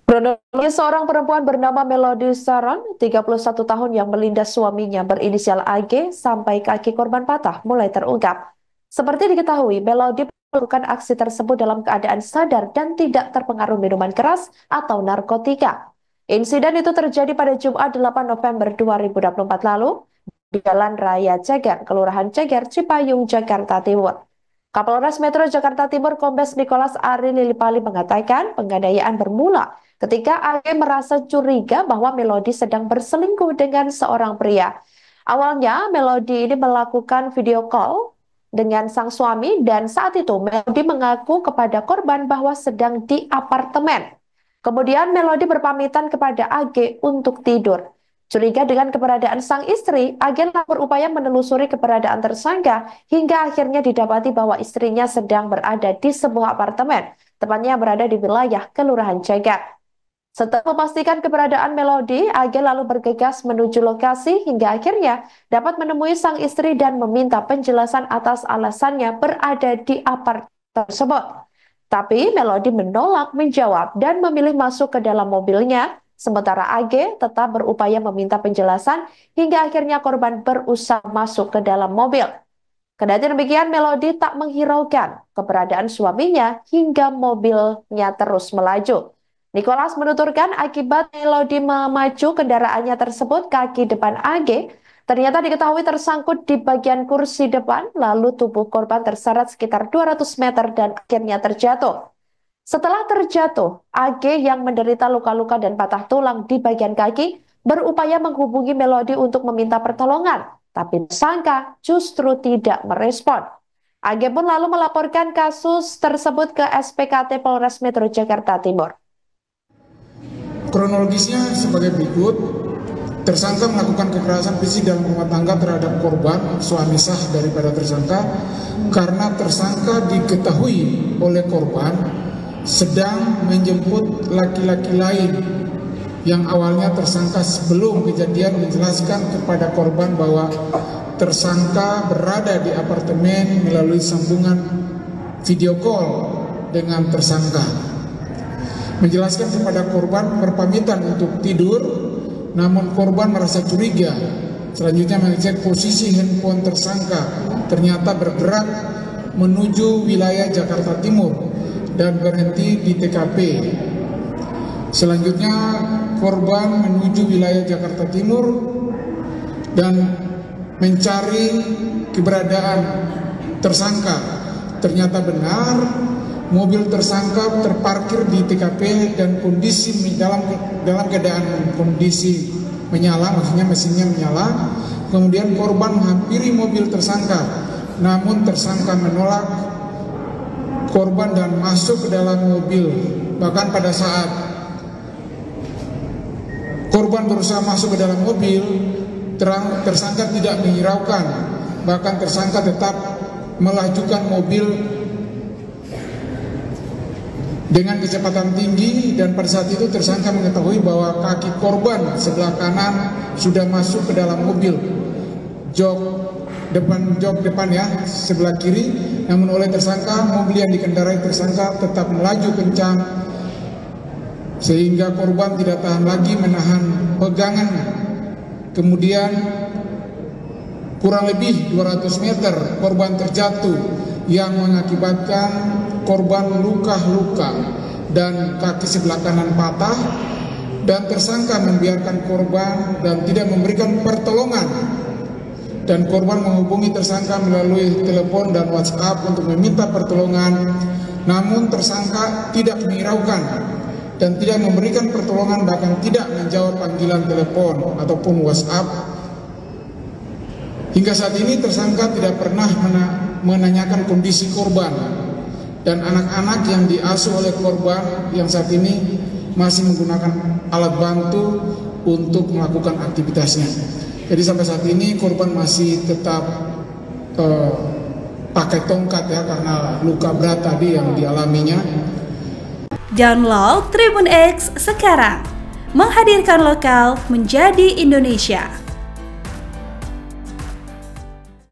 Kronologi seorang perempuan bernama Melody Saran, 31 tahun yang melindas suaminya berinisial AG sampai kaki korban patah mulai terungkap. Seperti diketahui, Melody melakukan aksi tersebut dalam keadaan sadar dan tidak terpengaruh minuman keras atau narkotika. Insiden itu terjadi pada Jumat 8 November 2024 lalu di Jalan Raya Ceger, Kelurahan Ceger, Cipayung, Jakarta Timur. Kapolres Metro Jakarta Timur Kombes Nicholas Ari Lilipali mengatakan penganiayaan bermula ketika AG merasa curiga bahwa Melody sedang berselingkuh dengan seorang pria. Awalnya Melody ini melakukan video call dengan sang suami dan saat itu Melody mengaku kepada korban bahwa sedang di apartemen. Kemudian Melody berpamitan kepada AG untuk tidur. Curiga dengan keberadaan sang istri, AG berupaya menelusuri keberadaan tersangka hingga akhirnya didapati bahwa istrinya sedang berada di sebuah apartemen, tepatnya berada di wilayah Kelurahan Cegat. Setelah memastikan keberadaan Melody, AG lalu bergegas menuju lokasi hingga akhirnya dapat menemui sang istri dan meminta penjelasan atas alasannya berada di apartemen tersebut. Tapi Melody menolak menjawab dan memilih masuk ke dalam mobilnya. Sementara AG tetap berupaya meminta penjelasan hingga akhirnya korban berusaha masuk ke dalam mobil. Kendati demikian, Melody tak menghiraukan keberadaan suaminya hingga mobilnya terus melaju. Nicholas menuturkan akibat Melody memacu kendaraannya tersebut, kaki depan AG ternyata diketahui tersangkut di bagian kursi depan, lalu tubuh korban terseret sekitar 200 meter dan akhirnya terjatuh. Setelah terjatuh, AG yang menderita luka-luka dan patah tulang di bagian kaki berupaya menghubungi Melody untuk meminta pertolongan, tapi tersangka justru tidak merespon. AG pun lalu melaporkan kasus tersebut ke SPKT Polres Metro Jakarta Timur. Kronologisnya sebagai berikut. Tersangka melakukan kekerasan fisik dalam rumah tangga terhadap korban, suami sah daripada tersangka, karena tersangka diketahui oleh korban sedang menjemput laki-laki lain yang awalnya tersangka sebelum kejadian menjelaskan kepada korban bahwa tersangka berada di apartemen melalui sambungan video call dengan tersangka. Menjelaskan kepada korban berpamitan untuk tidur, namun korban merasa curiga. Selanjutnya mengecek posisi handphone tersangka, ternyata bergerak menuju wilayah Jakarta Timur dan berhenti di TKP. Selanjutnya korban menuju wilayah Jakarta Timur dan mencari keberadaan tersangka. Ternyata benar mobil tersangka terparkir di TKP dan kondisi dalam keadaan kondisi menyala, maksudnya mesinnya menyala. Kemudian korban menghampiri mobil tersangka, namun tersangka menolak korban dan masuk ke dalam mobil. Bahkan pada saat korban berusaha masuk ke dalam mobil, tersangka tidak menghiraukan. Bahkan tersangka tetap melajukan mobil dengan kecepatan tinggi, dan pada saat itu tersangka mengetahui bahwa kaki korban sebelah kanan sudah masuk ke dalam mobil. Jok depan ya, sebelah kiri. Namun oleh tersangka, mobil yang dikendarai tersangka tetap melaju kencang sehingga korban tidak tahan lagi menahan pegangan. Kemudian kurang lebih 200 meter korban terjatuh yang mengakibatkan korban luka-luka dan kaki sebelah kanan patah, dan tersangka membiarkan korban dan tidak memberikan pertolongan. Dan korban menghubungi tersangka melalui telepon dan WhatsApp untuk meminta pertolongan, namun tersangka tidak menghiraukan dan tidak memberikan pertolongan, bahkan tidak menjawab panggilan telepon ataupun WhatsApp. Hingga saat ini tersangka tidak pernah menanyakan kondisi korban dan anak-anak yang diasuh oleh korban yang saat ini masih menggunakan alat bantu untuk melakukan aktivitasnya. Jadi sampai saat ini korban masih tetap pakai tongkat ya, karena luka berat tadi yang dialaminya. Download Tribun X sekarang, menghadirkan lokal menjadi Indonesia.